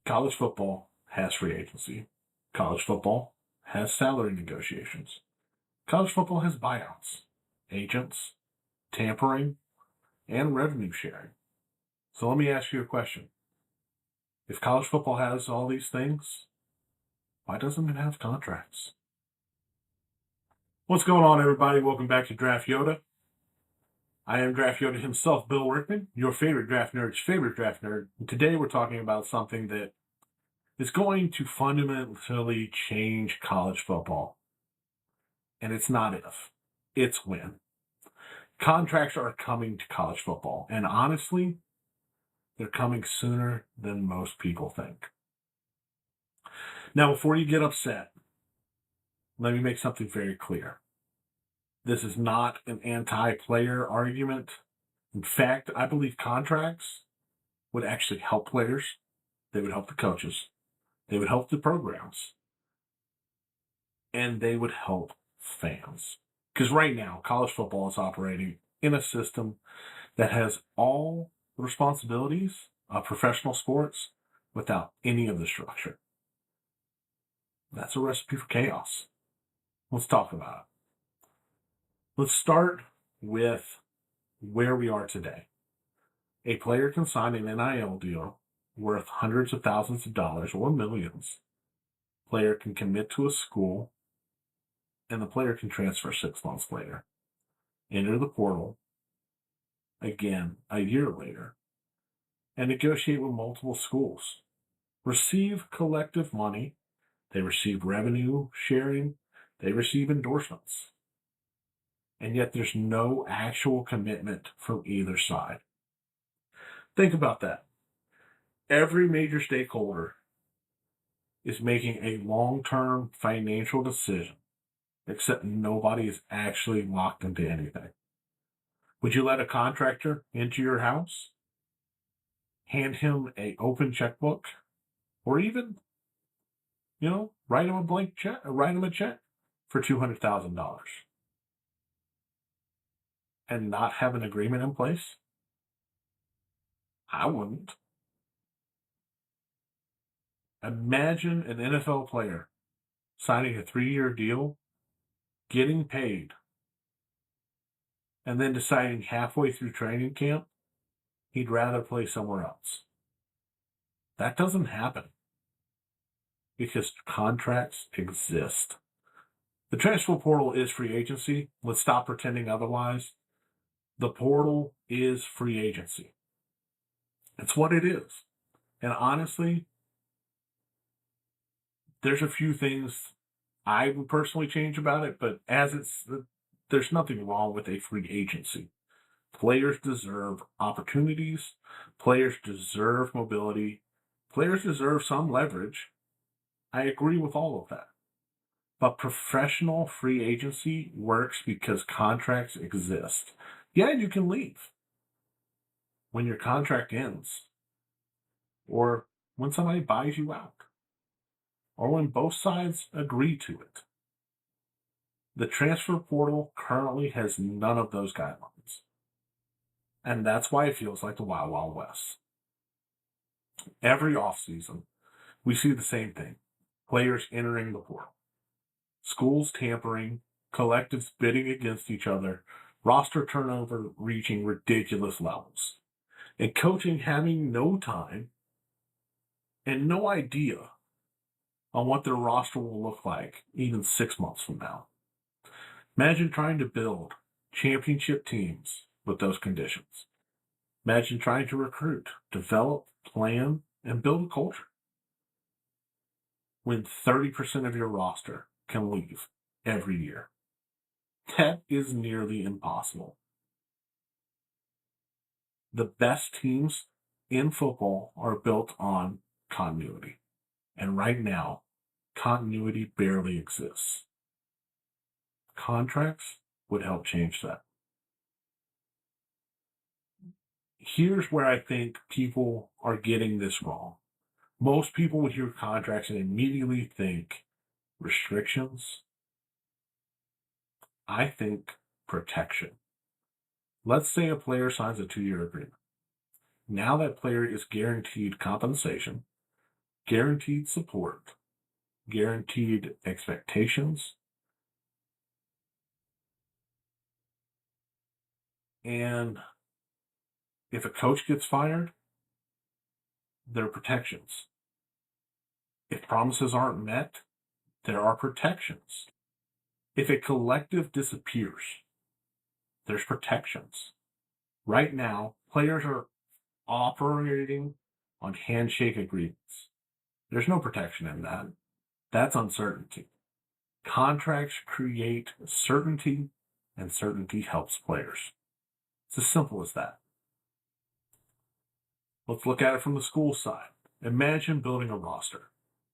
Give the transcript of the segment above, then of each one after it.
College football has free agency. College football has salary negotiations. College football has buyouts, agents, tampering, and revenue sharing. So let me ask you a question. If college football has all these things, why doesn't it have contracts? What's going on, everybody? Welcome back to Draft Yoda. I am Draft Yoda himself, Bill Workman, your favorite draft nerd's favorite draft nerd. And today we're talking about something that is going to fundamentally change college football. And it's not if, it's when. Contracts are coming to college football. And honestly, they're coming sooner than most people think. Now, before you get upset, let me make something very clear. This is not an anti-player argument. In fact, I believe contracts would actually help players. They would help the coaches. They would help the programs. And they would help fans. Because right now, college football is operating in a system that has all the responsibilities of professional sports without any of the structure. That's a recipe for chaos. Let's talk about it. Let's start with where we are today. A player can sign an NIL deal worth hundreds of thousands of dollars or millions. Player can commit to a school, and the player can transfer 6 months later. Enter the portal again a year later and negotiate with multiple schools. Receive collective money. They receive revenue sharing. They receive endorsements. And yet there's no actual commitment from either side. Think about that. Every major stakeholder is making a long-term financial decision, except nobody is actually locked into anything. Would you let a contractor into your house, hand him an open checkbook, or even, write him a blank check, write him a check for $200,000 and not have an agreement in place? I wouldn't. Imagine an NFL player signing a 3-year deal, getting paid, and then deciding halfway through training camp he'd rather play somewhere else. That doesn't happen because contracts exist. The transfer portal is free agency. Let's stop pretending otherwise. The portal is free agency. It's what it is. And honestly, there's a few things I would personally change about it, but there's nothing wrong with a free agency. Players deserve opportunities. Players deserve mobility. Players deserve some leverage. I agree with all of that. But professional free agency works because contracts exist. Yeah, you can leave when your contract ends, or when somebody buys you out, or when both sides agree to it. The transfer portal currently has none of those guidelines. And that's why it feels like the Wild Wild West. Every offseason, we see the same thing. Players entering the portal. Schools tampering, collectives bidding against each other, roster turnover reaching ridiculous levels, and coaching having no time and no idea on what their roster will look like even 6 months from now. Imagine trying to build championship teams with those conditions. Imagine trying to recruit, develop, plan, and build a culture when 30% of your roster can leave every year. That is nearly impossible. The best teams in football are built on continuity. And right now, continuity barely exists. Contracts would help change that. Here's where I think people are getting this wrong. Most people would hear contracts and immediately think restrictions. I think protection. Let's say a player signs a 2-year agreement. Now that player is guaranteed compensation, guaranteed support, guaranteed expectations, and if a coach gets fired, there are protections. If promises aren't met, there are protections. If a collective disappears, there's protections. Right now, players are operating on handshake agreements. There's no protection in that. That's uncertainty. Contracts create certainty, and certainty helps players. It's as simple as that. Let's look at it from the school side. Imagine building a roster.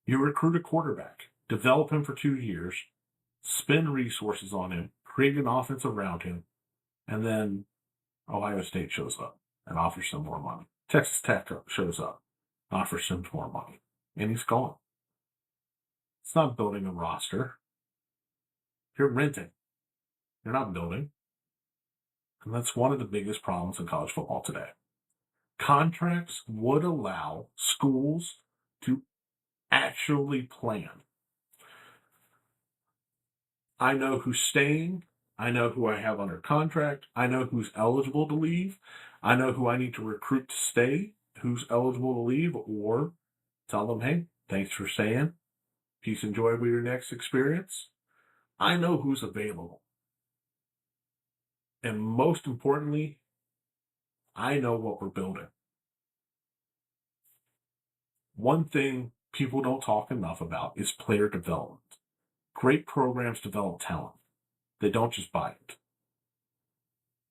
You recruit a quarterback, develop him for 2 years, spend resources on him, create an offense around him, and then Ohio State shows up and offers him more money. Texas Tech shows up, offers him more money, and he's gone. It's not building a roster. You're renting. You're not building. And that's one of the biggest problems in college football today. Contracts would allow schools to actually plan. I know who's staying. I know who I have under contract. I know who's eligible to leave. I know who I need to recruit to stay, who's eligible to leave, or tell them, hey, thanks for staying. Peace and joy with your next experience. I know who's available. And most importantly, I know what we're building. One thing people don't talk enough about is player development. Great programs develop talent. They don't just buy it.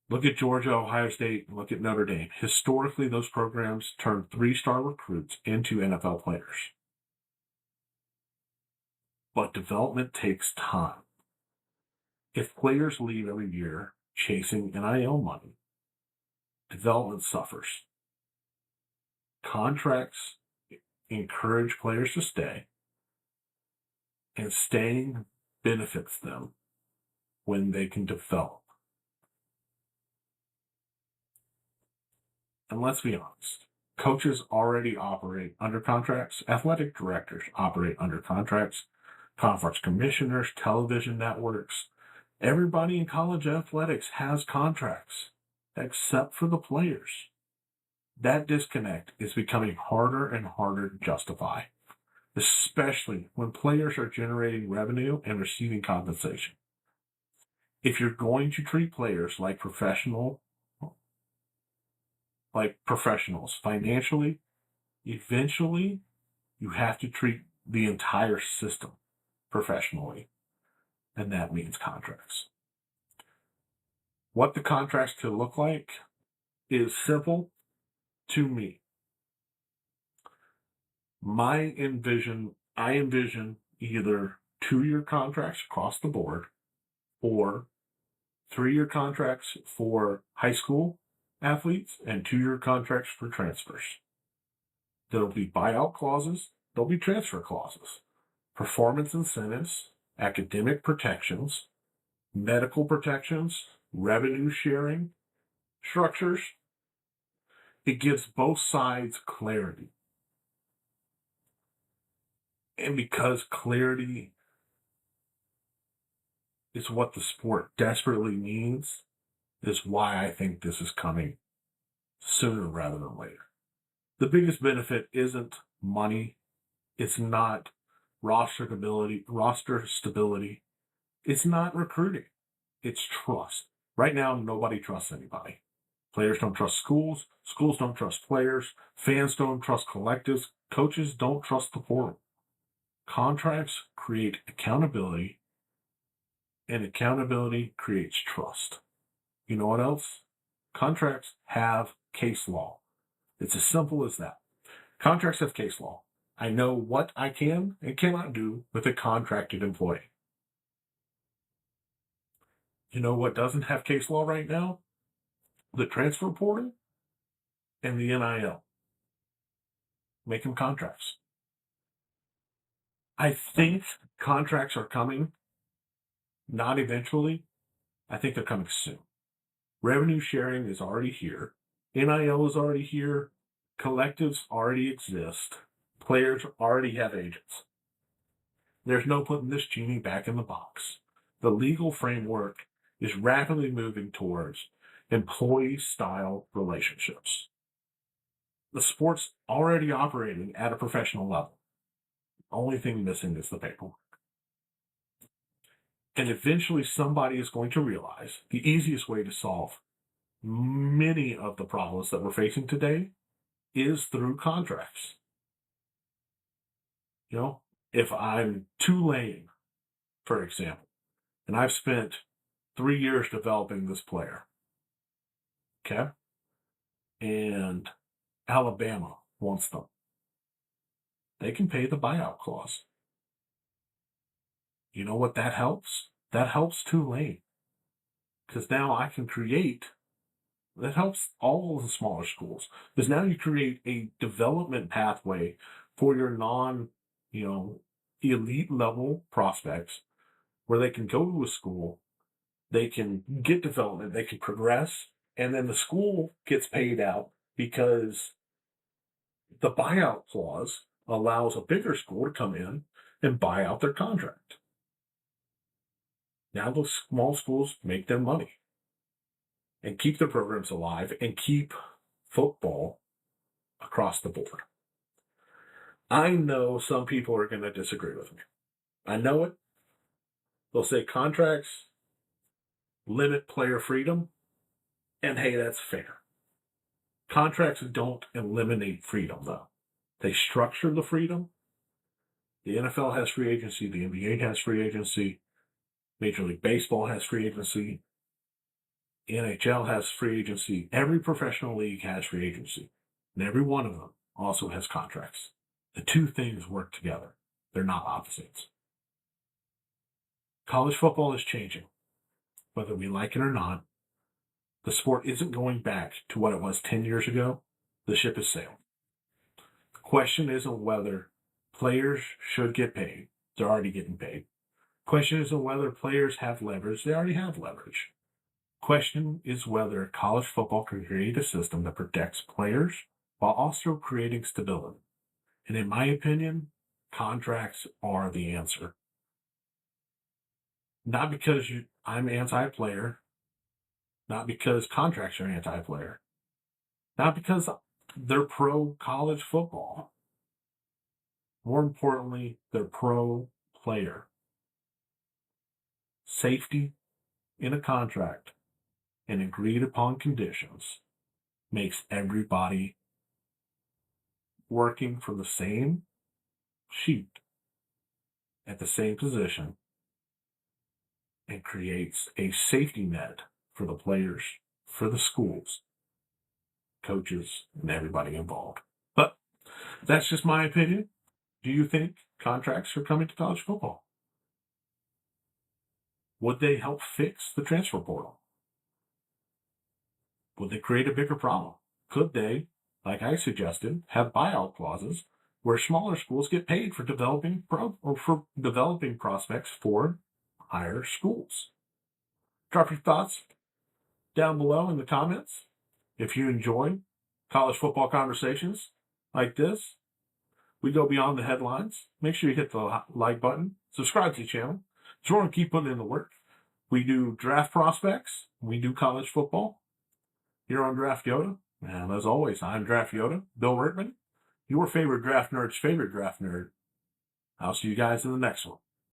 Look at Georgia, Ohio State, and look at Notre Dame. Historically, those programs turned 3-star recruits into NFL players. But development takes time. If players leave every year chasing NIL money, development suffers. Contracts encourage players to stay, and staying benefits them when they can develop. And let's be honest, coaches already operate under contracts, athletic directors operate under contracts, conference commissioners, television networks. Everybody in college athletics has contracts, except for the players. That disconnect is becoming harder and harder to justify, especially when players are generating revenue and receiving compensation. If you're going to treat players like professionals financially, eventually you have to treat the entire system professionally, and that means contracts. What the contracts could look like is simple to me. I envision either 2-year contracts across the board or 3-year contracts for high school athletes and 2-year contracts for transfers. There'll be buyout clauses, there'll be transfer clauses, performance incentives, academic protections, medical protections, revenue sharing structures. It gives both sides clarity. And because clarity is what the sport desperately needs, is why I think this is coming sooner rather than later. The biggest benefit isn't money. It's not roster stability. It's not recruiting. It's trust. Right now, nobody trusts anybody. Players don't trust schools. Schools don't trust players. Fans don't trust collectives. Coaches don't trust the portal. Contracts create accountability, and accountability creates trust. You know what else? Contracts have case law. It's as simple as that. Contracts have case law. I know what I can and cannot do with a contracted employee. You know what doesn't have case law right now? The transfer portal and the NIL. Make them contracts. I think contracts are coming, not eventually. I think they're coming soon. Revenue sharing is already here. NIL is already here. Collectives already exist. Players already have agents. There's no putting this genie back in the box. The legal framework is rapidly moving towards employee-style relationships. The sport's already operating at a professional level. The only thing missing is the paperwork. And eventually somebody is going to realize the easiest way to solve many of the problems that we're facing today is through contracts. If I'm Tulane, for example, and I've spent 3 years developing this player, okay, and Alabama wants them, they can pay the buyout clause. You know what that helps? That helps Tulane. Because now I can that helps all of the smaller schools. Because now you create a development pathway for your elite level prospects where they can go to a school, they can get development, they can progress, and then the school gets paid out because the buyout clause allows a bigger school to come in and buy out their contract. Now those small schools make their money and keep their programs alive and keep football across the board. I know some people are going to disagree with me. I know it. They'll say contracts limit player freedom, and hey, that's fair. Contracts don't eliminate freedom, though. They structure the freedom. The NFL has free agency. The NBA has free agency. Major League Baseball has free agency. NHL has free agency. Every professional league has free agency. And every one of them also has contracts. The two things work together. They're not opposites. College football is changing. Whether we like it or not, the sport isn't going back to what it was 10 years ago. The ship has sailed. The question isn't whether players should get paid. They're already getting paid. The question isn't whether players have leverage. They already have leverage. The question is whether college football can create a system that protects players while also creating stability. And in my opinion, contracts are the answer. Not because I'm anti-player, not because contracts are anti-player, not because they're pro-college football. More importantly, they're pro-player. Safety in a contract and agreed upon conditions makes everybody working from the same sheet at the same position and creates a safety net for the players, for the schools, coaches, and everybody involved. But that's just my opinion. Do you think contracts are coming to college football? Would they help fix the transfer portal? Would they create a bigger problem? Could they, like I suggested, have buyout clauses where smaller schools get paid for developing prospects for higher schools? Drop your thoughts down below in the comments. If you enjoy college football conversations like this, we go beyond the headlines. Make sure you hit the like button, subscribe to the channel. So we're going to keep putting in the work. We do draft prospects. We do college football here on Draft Yoda. And as always, I'm Draft Yoda, Bill Rickman, your favorite draft nerd's favorite draft nerd. I'll see you guys in the next one.